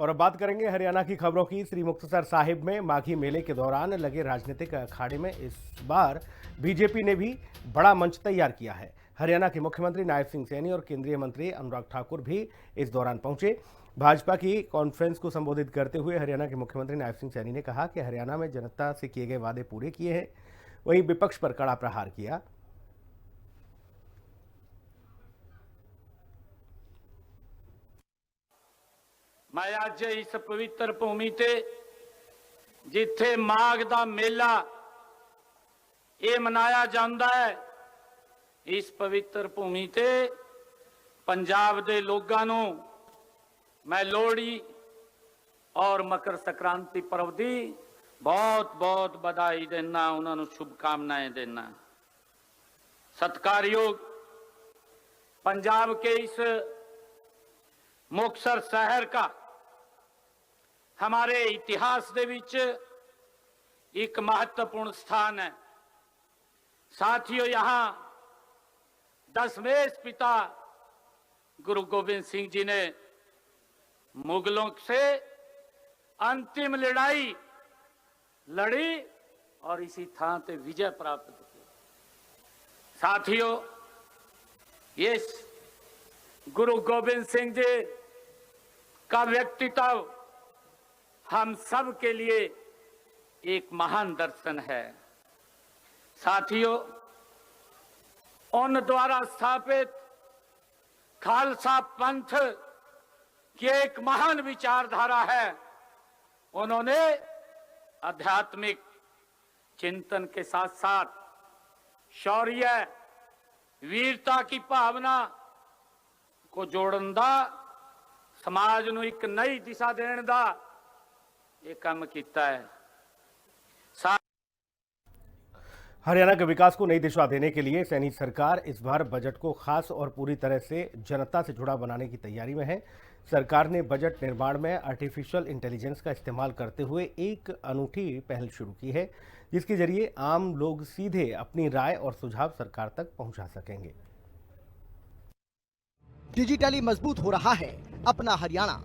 और अब बात करेंगे हरियाणा की खबरों की। श्री मुक्तसर साहिब में माघी मेले के दौरान लगे राजनीतिक अखाड़े में इस बार बीजेपी ने भी बड़ा मंच तैयार किया है। हरियाणा के मुख्यमंत्री नायब सिंह सैनी और केंद्रीय मंत्री अनुराग ठाकुर भी इस दौरान पहुंचे। भाजपा की कॉन्फ्रेंस को संबोधित करते हुए हरियाणा के मुख्यमंत्री नायब सिंह सैनी ने कहा कि हरियाणा में जनता से किए गए वादे पूरे किए हैं। वहीं विपक्ष पर कड़ा प्रहार किया। मैं आज इस पवित्र भूमि ते जिथे माघ दा मेला ये मनाया जाता है, इस पवित्र भूमि ते पंजाब दे लोगां नूं मैं लोहड़ी और मकर संक्रांति पर्व दी बहुत बहुत बधाई देना, उन्होंने शुभकामनाएं देना। सत्कारयोग पंजाब के इस मुक्तसर शहर का हमारे इतिहास दे विच एक महत्वपूर्ण स्थान है। साथियों, यहाँ दशमेश पिता गुरु गोविंद सिंह जी ने मुगलों से अंतिम लड़ाई लड़ी और इसी थां ते विजय प्राप्त की। साथियों, ये गुरु गोविंद सिंह जी का व्यक्तित्व हम सब के लिए एक महान दर्शन है। साथियों, उन द्वारा स्थापित खालसा पंथ की एक महान विचारधारा है। उन्होंने आध्यात्मिक चिंतन के साथ साथ शौर्य, वीरता की भावना को जोड़न दा, समाज नूं एक नई दिशा देने दा ये काम किया है। हरियाणा के विकास को नई दिशा देने के लिए सैनी सरकार इस बार बजट को खास और पूरी तरह से जनता से जुड़ा बनाने की तैयारी में है। सरकार ने बजट निर्माण में आर्टिफिशियल इंटेलिजेंस का इस्तेमाल करते हुए एक अनूठी पहल शुरू की है, जिसके जरिए आम लोग सीधे अपनी राय और सुझाव सरकार तक पहुंचा सकेंगे। डिजिटली मजबूत हो रहा है अपना हरियाणा।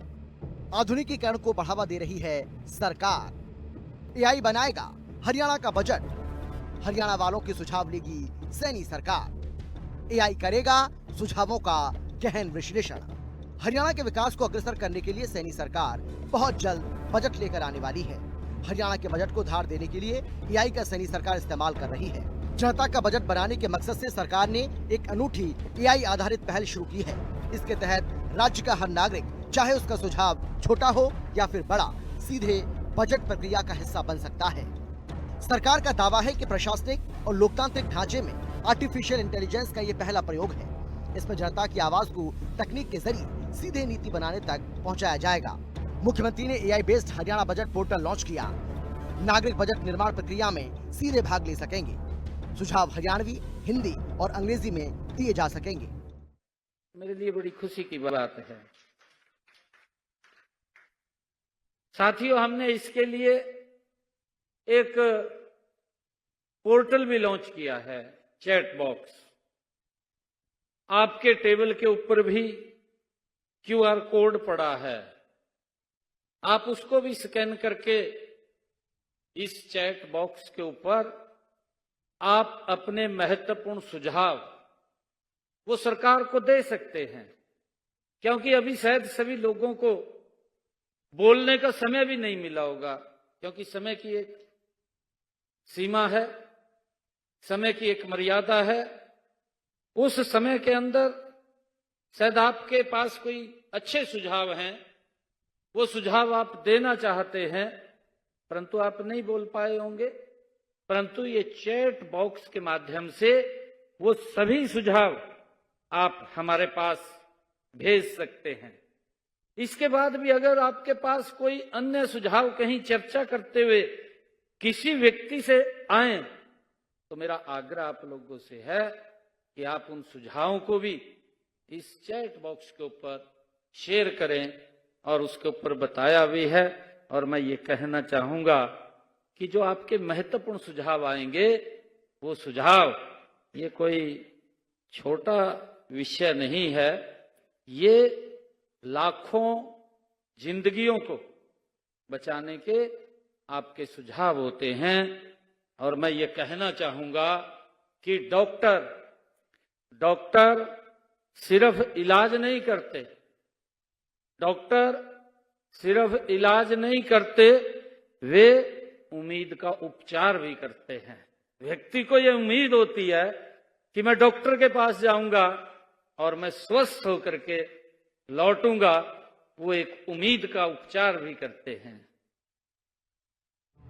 आधुनिकीकरण को बढ़ावा दे रही है सरकार। एआई बनाएगा हरियाणा का बजट। हरियाणा वालों के सुझाव लेगी सैनी सरकार। एआई करेगा सुझावों का गहन विश्लेषण। हरियाणा के विकास को अग्रसर करने के लिए सैनी सरकार बहुत जल्द बजट लेकर आने वाली है। हरियाणा के बजट को धार देने के लिए एआई का सैनी सरकार इस्तेमाल कर रही है। जनता का बजट बनाने के मकसद से सरकार ने एक अनूठी एआई आधारित पहल शुरू की है। इसके तहत राज्य का हर नागरिक, चाहे उसका सुझाव छोटा हो या फिर बड़ा, सीधे बजट प्रक्रिया का हिस्सा बन सकता है। सरकार का दावा है कि प्रशासनिक और लोकतांत्रिक ढांचे में आर्टिफिशियल इंटेलिजेंस का ये पहला प्रयोग है। इसमें जनता की आवाज को तकनीक के जरिए सीधे नीति बनाने तक पहुंचाया जाएगा। मुख्यमंत्री ने AI based Haryana budget portal launch किया। नागरिक बजट निर्माण प्रक्रिया में सीधे भाग ले सकेंगे। सुझाव हरियाणवी, हिंदी और अंग्रेजी में दिए जा सकेंगे। मेरे लिए बड़ी खुशी की बात है। साथियों, हमने इसके लिए एक पोर्टल भी लॉन्च किया है, चैट बॉक्स। आपके टेबल के ऊपर भी क्यूआर कोड पड़ा है, आप उसको भी स्कैन करके इस चैट बॉक्स के ऊपर आप अपने महत्वपूर्ण सुझाव वो सरकार को दे सकते हैं। क्योंकि अभी शायद सभी लोगों को बोलने का समय भी नहीं मिला होगा, क्योंकि समय की एक सीमा है, समय की एक मर्यादा है। उस समय के अंदर शायद आपके पास कोई अच्छे सुझाव हैं, वो सुझाव आप देना चाहते हैं, परंतु आप नहीं बोल पाए होंगे। परंतु ये चैट बॉक्स के माध्यम से वो सभी सुझाव आप हमारे पास भेज सकते हैं। इसके बाद भी अगर आपके पास कोई अन्य सुझाव कहीं चर्चा करते हुए किसी व्यक्ति से आए, तो मेरा आग्रह आप लोगों से है कि आप उन सुझावों को भी इस चैट बॉक्स के ऊपर शेयर करें। और उसके ऊपर बताया भी है, और मैं ये कहना चाहूंगा कि जो आपके महत्वपूर्ण सुझाव आएंगे, वो सुझाव ये कोई छोटा विषय नहीं है। ये लाखों जिंदगियों को बचाने के आपके सुझाव होते हैं। और मैं ये कहना चाहूंगा कि डॉक्टर सिर्फ इलाज नहीं करते, डॉक्टर सिर्फ इलाज नहीं करते, वे उम्मीद का उपचार भी करते हैं। व्यक्ति को यह उम्मीद होती है कि मैं डॉक्टर के पास जाऊंगा और मैं स्वस्थ होकर के लौटूंगा, वो एक उम्मीद का उपचार भी करते हैं।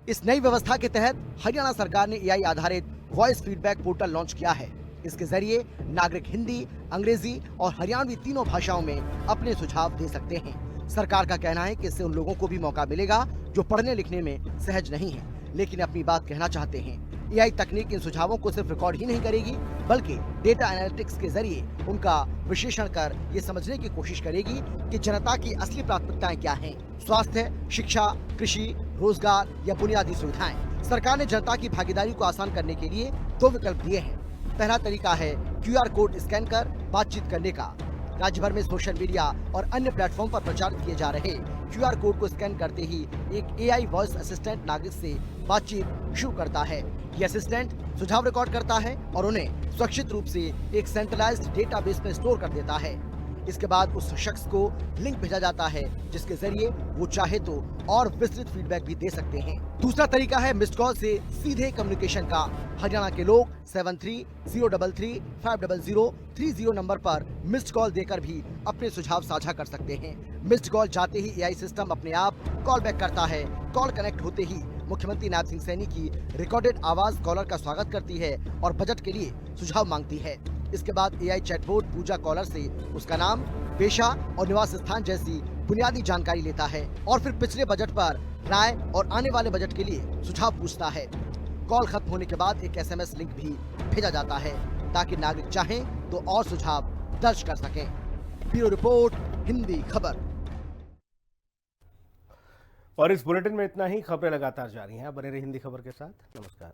इस नई व्यवस्था के तहत हरियाणा सरकार ने एआई आधारित वॉइस फीडबैक पोर्टल लॉन्च किया है। इसके जरिए नागरिक हिंदी, अंग्रेजी और हरियाणवी तीनों भाषाओं में अपने सुझाव दे सकते हैं। सरकार का कहना है कि इससे उन लोगों को भी मौका मिलेगा जो पढ़ने लिखने में सहज नहीं है लेकिन अपनी बात कहना चाहते हैं। एआई तकनीक इन सुझावों को सिर्फ रिकॉर्ड ही नहीं करेगी बल्कि डेटा एनालिटिक्स के जरिए उनका विश्लेषण कर ये समझने की कोशिश करेगी कि जनता की असली प्राथमिकताएं क्या हैं। स्वास्थ्य, शिक्षा, कृषि, रोजगार या बुनियादी सुविधाएं। सरकार ने जनता की भागीदारी को आसान करने के लिए 2 विकल्प दिए हैं। पहला तरीका है QR कोड स्कैन कर बातचीत करने का। राज्य भर में सोशल मीडिया और अन्य प्लेटफॉर्म पर प्रचारित किए जा रहे QR कोड को स्कैन करते ही एक AI वॉइस असिस्टेंट नागरिक से बातचीत शुरू करता है। ये असिस्टेंट सुझाव रिकॉर्ड करता है और उन्हें सुरक्षित रूप से एक सेंट्रलाइज्ड डेटाबेस में स्टोर कर देता है। इसके बाद उस शख्स को लिंक भेजा जाता है जिसके जरिए वो चाहे तो और विस्तृत फीडबैक भी दे सकते हैं। दूसरा तरीका है मिस्ड कॉल से सीधे कम्युनिकेशन का। हरियाणा के लोग 7303350030 नंबर पर मिस्ड कॉल देकर भी अपने सुझाव साझा कर सकते हैं। मिस्ड कॉल जाते ही एआई सिस्टम अपने आप कॉल बैक करता है। कॉल कनेक्ट होते ही मुख्यमंत्री नायब सिंह सैनी की रिकॉर्डेड आवाज कॉलर का स्वागत करती है और बजट के लिए सुझाव मांगती है। इसके बाद एआई चैटबॉट पूजा कॉलर से उसका नाम, पेशा और निवास स्थान जैसी बुनियादी जानकारी लेता है और फिर पिछले बजट पर राय और आने वाले बजट के लिए सुझाव पूछता है। कॉल खत्म होने के बाद एक SMS लिंक भी भेजा जाता है ताकि नागरिक चाहें तो और सुझाव दर्ज कर सकें। ब्यूरो रिपोर्ट, हिंदी खबर। और इस बुलेटिन में इतना ही। खबरें लगातार जारी हैं, बने रहिए हिंदी खबर के साथ। नमस्कार।